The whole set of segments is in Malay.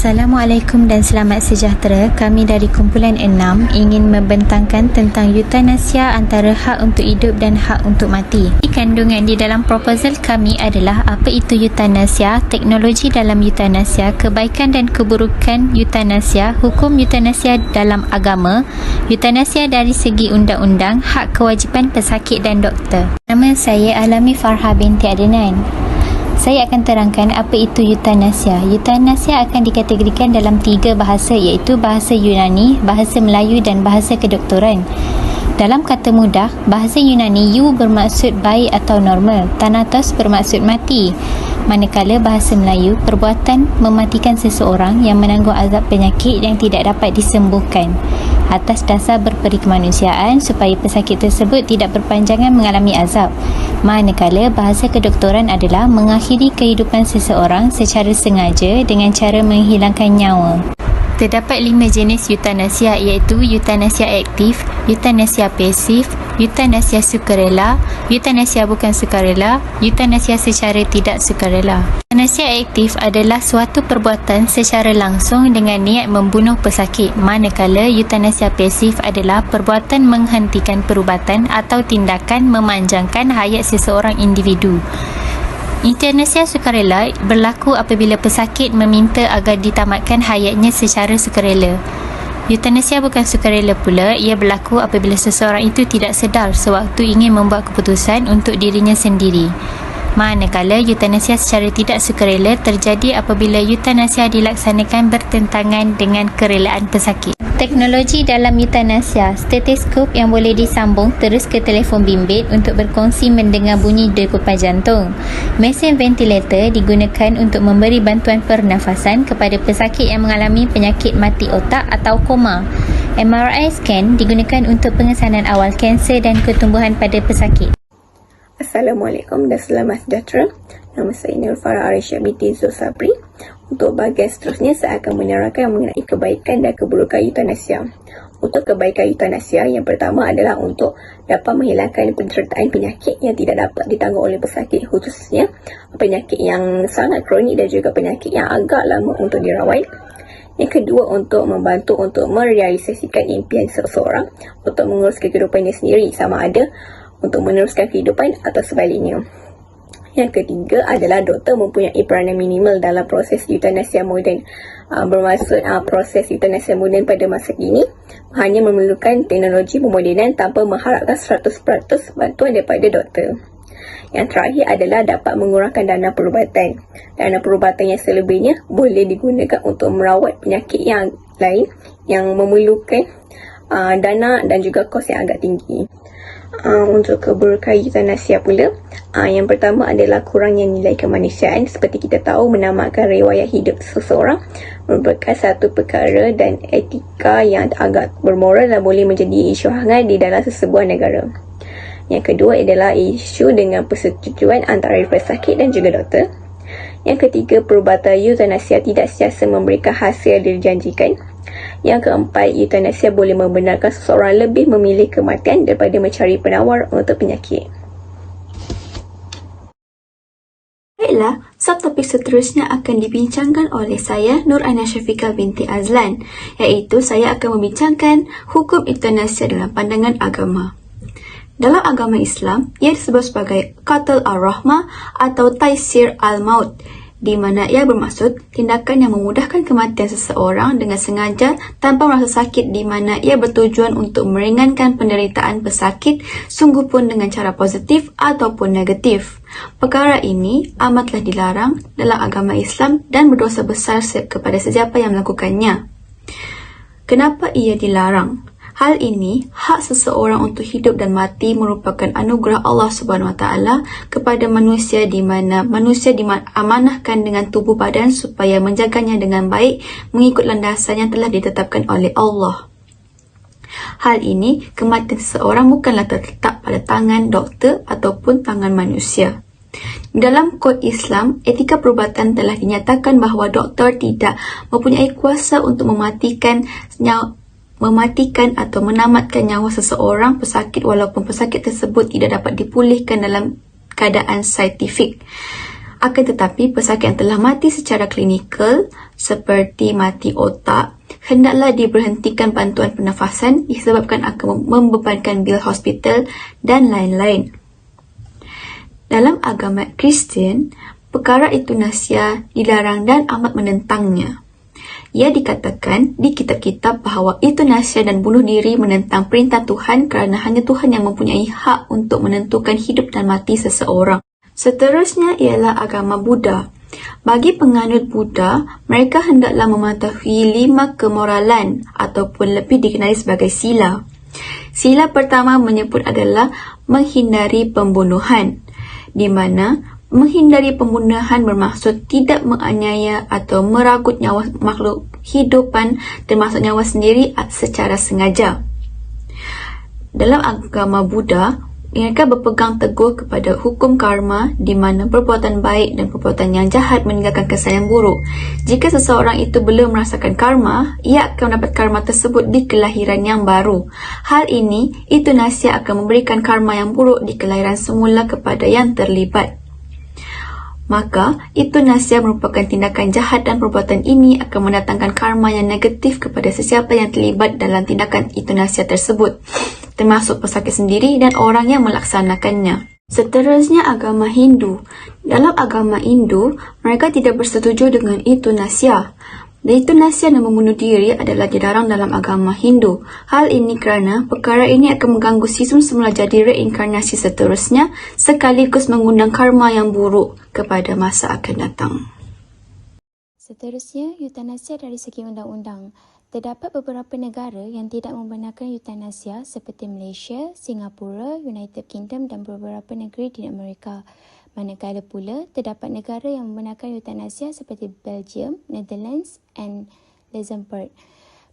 Assalamualaikum dan selamat sejahtera. Kami dari kumpulan 6 ingin membentangkan tentang eutanasia antara hak untuk hidup dan hak untuk mati. Kandungan di dalam proposal kami adalah apa itu eutanasia, teknologi dalam eutanasia, kebaikan dan keburukan eutanasia, hukum eutanasia dalam agama, eutanasia dari segi undang-undang, hak kewajipan pesakit dan doktor. Nama saya Alami Farha binti Adnan. Saya akan terangkan apa itu eutanasia. Eutanasia akan dikategorikan dalam 3 bahasa, iaitu bahasa Yunani, bahasa Melayu dan bahasa kedoktoran. Dalam kata mudah, bahasa Yunani eu bermaksud baik atau normal, thanatos bermaksud mati. Manakala bahasa Melayu, perbuatan mematikan seseorang yang menanggung azab penyakit yang tidak dapat disembuhkan atas dasar berperi kemanusiaan supaya pesakit tersebut tidak berpanjangan mengalami azab. Manakala bahasa kedoktoran adalah mengakhiri kehidupan seseorang secara sengaja dengan cara menghilangkan nyawa. Terdapat 5 jenis eutanasia, iaitu eutanasia aktif, eutanasia pasif, eutanasia sukarela, eutanasia bukan sukarela, eutanasia secara tidak sukarela. Eutanasia aktif adalah suatu perbuatan secara langsung dengan niat membunuh pesakit, manakala eutanasia pasif adalah perbuatan menghentikan perubatan atau tindakan memanjangkan hayat seseorang individu. Eutanasia sukarela berlaku apabila pesakit meminta agar ditamatkan hayatnya secara sukarela. Eutanasia bukan sukarela pula, ia berlaku apabila seseorang itu tidak sedar sewaktu ingin membuat keputusan untuk dirinya sendiri. Manakala eutanasia secara tidak sukarela terjadi apabila eutanasia dilaksanakan bertentangan dengan kerelaan pesakit. Teknologi dalam eutanasia, stetoskop yang boleh disambung terus ke telefon bimbit untuk berkongsi mendengar bunyi degupan jantung. Mesin ventilator digunakan untuk memberi bantuan pernafasan kepada pesakit yang mengalami penyakit mati otak atau koma. MRI scan digunakan untuk pengesanan awal kanser dan ketumbuhan pada pesakit. Assalamualaikum dan selamat sejahtera. Nama saya Nur Farah Arisha binti Zul Sabri. Untuk bahagian seterusnya, saya akan menerangkan mengenai kebaikan dan keburukan eutanasia. Untuk kebaikan eutanasia, yang pertama adalah untuk dapat menghilangkan pendertaan penyakit yang tidak dapat ditanggung oleh pesakit, khususnya penyakit yang sangat kronik dan juga penyakit yang agak lama untuk dirawat. Yang kedua, untuk membantu untuk merealisasikan impian seseorang untuk menguruskan kehidupannya sendiri, sama ada untuk meneruskan kehidupan atau sebaliknya. Yang ketiga adalah doktor mempunyai peranan minimal dalam proses eutanasia moden. Bermaksud proses eutanasia moden pada masa kini hanya memerlukan teknologi pemodenan tanpa mengharapkan 100% bantuan daripada doktor. Yang terakhir adalah dapat mengurangkan dana perubatan. Dana perubatan yang selebihnya boleh digunakan untuk merawat penyakit yang lain yang memerlukan dana dan juga kos yang agak tinggi. Untuk keburukan eutanasia pula, yang pertama adalah kurangnya nilai kemanusiaan. Seperti kita tahu, menamatkan riwayat hidup seseorang merupakan satu perkara dan etika yang agak bermoral dan boleh menjadi isu hangat di dalam sesebuah negara. Yang kedua adalah isu dengan persetujuan antara pesakit dan juga doktor. Yang ketiga, perubatan eutanasia tidak sentiasa memberikan hasil yang dijanjikan. Yang keempat, eutanasia boleh membenarkan seseorang lebih memilih kematian daripada mencari penawar untuk penyakit. Baiklah, subtopik seterusnya akan dibincangkan oleh saya, Nur Aina Syafiqah binti Azlan, iaitu saya akan membincangkan hukum eutanasia dalam pandangan agama. Dalam agama Islam, ia disebut sebagai qatl ar-rahmah atau taysir al-maut, di mana ia bermaksud tindakan yang memudahkan kematian seseorang dengan sengaja tanpa merasa sakit, di mana ia bertujuan untuk meringankan penderitaan pesakit, sungguh pun dengan cara positif ataupun negatif. Perkara ini amatlah dilarang dalam agama Islam dan berdosa besar kepada sesiapa yang melakukannya. Kenapa ia dilarang? Hal ini, hak seseorang untuk hidup dan mati merupakan anugerah Allah Subhanahu Wa Taala kepada manusia, di mana manusia diamanahkan dengan tubuh badan supaya menjaganya dengan baik mengikut landasan yang telah ditetapkan oleh Allah. Hal ini, kematian seseorang bukanlah terletak pada tangan doktor ataupun tangan manusia. Dalam kod Islam, etika perubatan telah dinyatakan bahawa doktor tidak mempunyai kuasa untuk mematikan atau menamatkan nyawa seseorang pesakit walaupun pesakit tersebut tidak dapat dipulihkan dalam keadaan saintifik. Akan tetapi, pesakit yang telah mati secara klinikal seperti mati otak hendaklah diberhentikan bantuan pernafasan disebabkan akan membebankan bil hospital dan lain-lain. Dalam agama Kristian, perkara euthanasia dilarang dan amat menentangnya. Ia dikatakan di kitab-kitab bahawa euthanasia dan bunuh diri menentang perintah Tuhan kerana hanya Tuhan yang mempunyai hak untuk menentukan hidup dan mati seseorang. Seterusnya ialah agama Buddha. Bagi penganut Buddha, mereka hendaklah mematuhi 5 kemoralan ataupun lebih dikenali sebagai sila. Sila pertama menyebut adalah menghindari pembunuhan, di mana menghindari pembunuhan bermaksud tidak menganiaya atau meragut nyawa makhluk hidupan termasuk nyawa sendiri secara sengaja. Dalam agama Buddha, mereka berpegang teguh kepada hukum karma di mana perbuatan baik dan perbuatan yang jahat meninggalkan kesan yang buruk. Jika seseorang itu belum merasakan karma, ia akan mendapat karma tersebut di kelahiran yang baru. Hal ini, euthanasia akan memberikan karma yang buruk di kelahiran semula kepada yang terlibat. Maka, euthanasia merupakan tindakan jahat dan perbuatan ini akan mendatangkan karma yang negatif kepada sesiapa yang terlibat dalam tindakan euthanasia tersebut, termasuk pesakit sendiri dan orang yang melaksanakannya. Seterusnya, agama Hindu. Dalam agama Hindu, mereka tidak bersetuju dengan euthanasia. Euthanasia dan membunuh diri adalah dilarang dalam agama Hindu. Hal ini kerana perkara ini akan mengganggu sistem semula jadi reinkarnasi seterusnya sekaligus mengundang karma yang buruk kepada masa akan datang. Seterusnya, eutanasia dari segi undang-undang. Terdapat beberapa negara yang tidak membenarkan eutanasia seperti Malaysia, Singapura, United Kingdom dan beberapa negeri di Amerika. Manakala pula, terdapat negara yang membenarkan eutanasia seperti Belgium, Netherlands dan Luxembourg.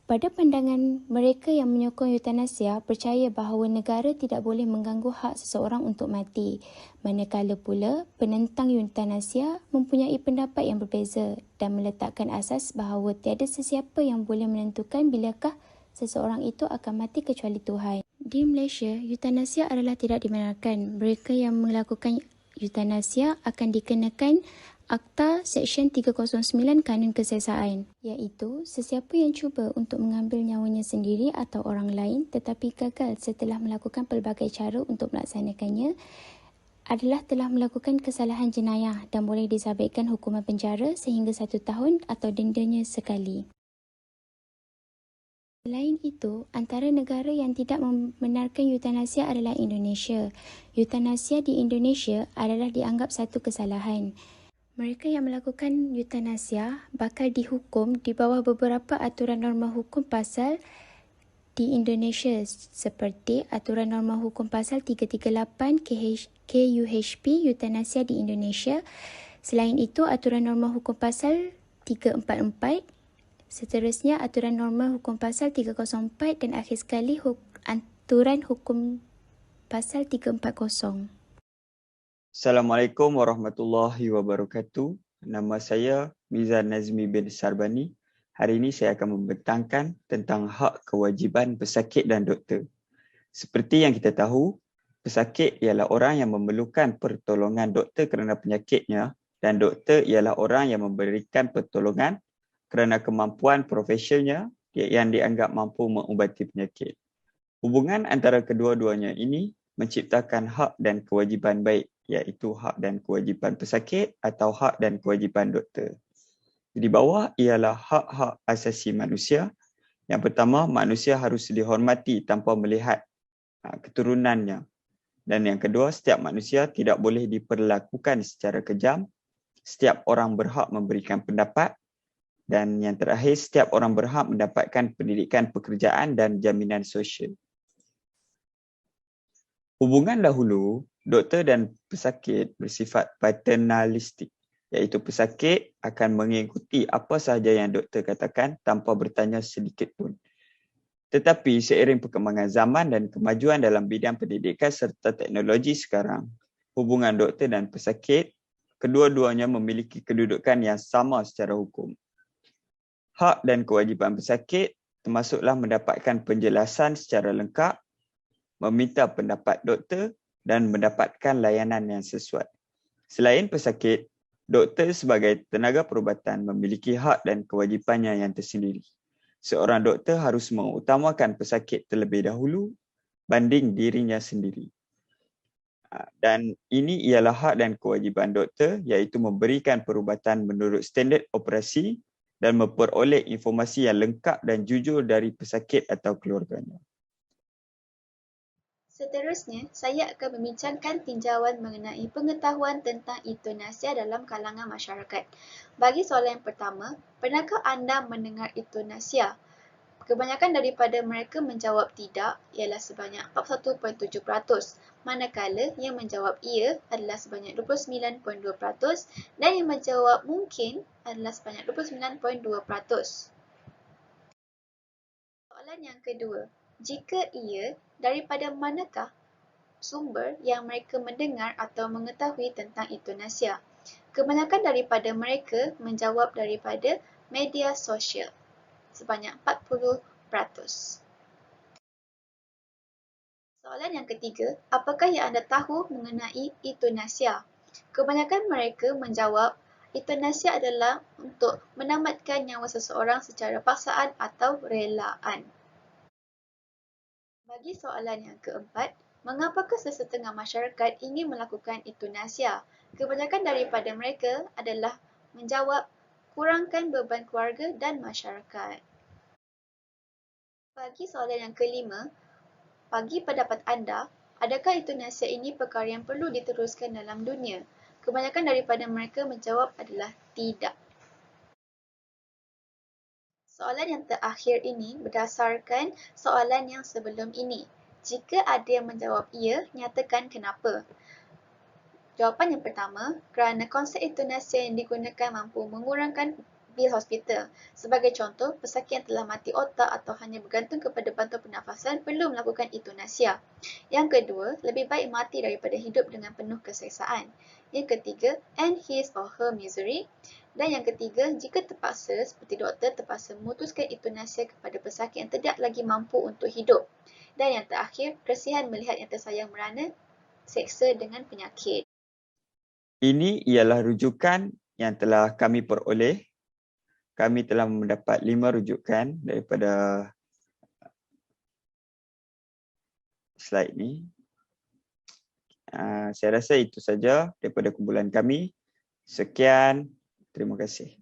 Pada pandangan mereka yang menyokong eutanasia, percaya bahawa negara tidak boleh mengganggu hak seseorang untuk mati. Manakala pula, penentang eutanasia mempunyai pendapat yang berbeza dan meletakkan asas bahawa tiada sesiapa yang boleh menentukan bilakah seseorang itu akan mati kecuali Tuhan. Di Malaysia, eutanasia adalah tidak dibenarkan. Mereka yang melakukan eutanasia akan dikenakan Akta Seksyen 309 Kanun Kesesaan, iaitu sesiapa yang cuba untuk mengambil nyawanya sendiri atau orang lain tetapi gagal setelah melakukan pelbagai cara untuk melaksanakannya adalah telah melakukan kesalahan jenayah dan boleh disabitkan hukuman penjara sehingga 1 tahun atau dendanya sekali. Selain itu, antara negara yang tidak membenarkan eutanasia adalah Indonesia. Eutanasia di Indonesia adalah dianggap satu kesalahan. Mereka yang melakukan eutanasia bakal dihukum di bawah beberapa aturan norma hukum pasal di Indonesia seperti Aturan Norma Hukum Pasal 338 KUHP Eutanasia di Indonesia. Selain itu, Aturan Norma Hukum Pasal 344, seterusnya Aturan Norma Hukum Pasal 304 dan akhir sekali Aturan Hukum Pasal 340. Assalamualaikum warahmatullahi wabarakatuh. Nama saya Mizan Nazmi bin Sarbani. Hari ini saya akan membentangkan tentang hak kewajipan pesakit dan doktor. Seperti yang kita tahu, pesakit ialah orang yang memerlukan pertolongan doktor kerana penyakitnya dan doktor ialah orang yang memberikan pertolongan kerana kemampuan profesionalnya yang dianggap mampu mengubati penyakit. Hubungan antara kedua-duanya ini menciptakan hak dan kewajipan baik, iaitu hak dan kewajipan pesakit atau hak dan kewajipan doktor. Di bawah ialah hak-hak asasi manusia. Yang pertama, manusia harus dihormati tanpa melihat keturunannya. Dan yang kedua, setiap manusia tidak boleh diperlakukan secara kejam. Setiap orang berhak memberikan pendapat. Dan yang terakhir, setiap orang berhak mendapatkan pendidikan pekerjaan dan jaminan sosial. Hubungan dahulu, doktor dan pesakit bersifat paternalistik, iaitu pesakit akan mengikuti apa sahaja yang doktor katakan tanpa bertanya sedikit pun. Tetapi seiring perkembangan zaman dan kemajuan dalam bidang pendidikan serta teknologi sekarang, hubungan doktor dan pesakit, kedua-duanya memiliki kedudukan yang sama secara hukum. Hak dan kewajipan pesakit termasuklah mendapatkan penjelasan secara lengkap, meminta pendapat doktor dan mendapatkan layanan yang sesuai. Selain pesakit, Doktor sebagai tenaga perubatan memiliki hak dan kewajipannya yang tersendiri. Seorang doktor harus mengutamakan pesakit terlebih dahulu banding dirinya sendiri. Dan ini ialah hak dan kewajipan doktor, iaitu memberikan perubatan menurut standard operasi dan memperoleh informasi yang lengkap dan jujur dari pesakit atau keluarganya. Seterusnya, saya akan membincangkan tinjauan mengenai pengetahuan tentang euthanasia dalam kalangan masyarakat. Bagi soalan yang pertama, pernahkah anda mendengar euthanasia? Kebanyakan daripada mereka menjawab tidak ialah sebanyak 41.7%, manakala yang menjawab ya adalah sebanyak 29.2% dan yang menjawab mungkin adalah sebanyak 29.2%. Soalan yang kedua, jika iya, daripada manakah sumber yang mereka mendengar atau mengetahui tentang euthanasia? Kebanyakan daripada mereka menjawab daripada media sosial, sebanyak 40%. Soalan yang ketiga, apakah yang anda tahu mengenai euthanasia? Kebanyakan mereka menjawab euthanasia adalah untuk menamatkan nyawa seseorang secara paksaan atau relaan. Bagi soalan yang keempat, mengapakah sesetengah masyarakat ingin melakukan euthanasia? Kebanyakan daripada mereka adalah menjawab kurangkan beban keluarga dan masyarakat. Bagi soalan yang kelima, bagi pendapat anda, adakah euthanasia ini perkara yang perlu diteruskan dalam dunia? Kebanyakan daripada mereka menjawab adalah tidak. Soalan yang terakhir ini berdasarkan soalan yang sebelum ini. Jika ada yang menjawab ya, nyatakan kenapa. Jawapan yang pertama, kerana konsep euthanasia yang digunakan mampu mengurangkan bil hospital. Sebagai contoh, pesakit yang telah mati otak atau hanya bergantung kepada bantuan pernafasan perlu melakukan euthanasia. Yang kedua, lebih baik mati daripada hidup dengan penuh keseksaan. Yang ketiga, end his or her misery. Dan yang ketiga, jika terpaksa, seperti doktor terpaksa memutuskan euthanasia kepada pesakit yang tidak lagi mampu untuk hidup. Dan yang terakhir, kesian melihat yang tersayang merana seksa dengan penyakit. Ini ialah rujukan yang telah kami peroleh. Kami telah mendapat 5 rujukan daripada slide ni. Saya rasa itu saja daripada kumpulan kami. Sekian, terima kasih.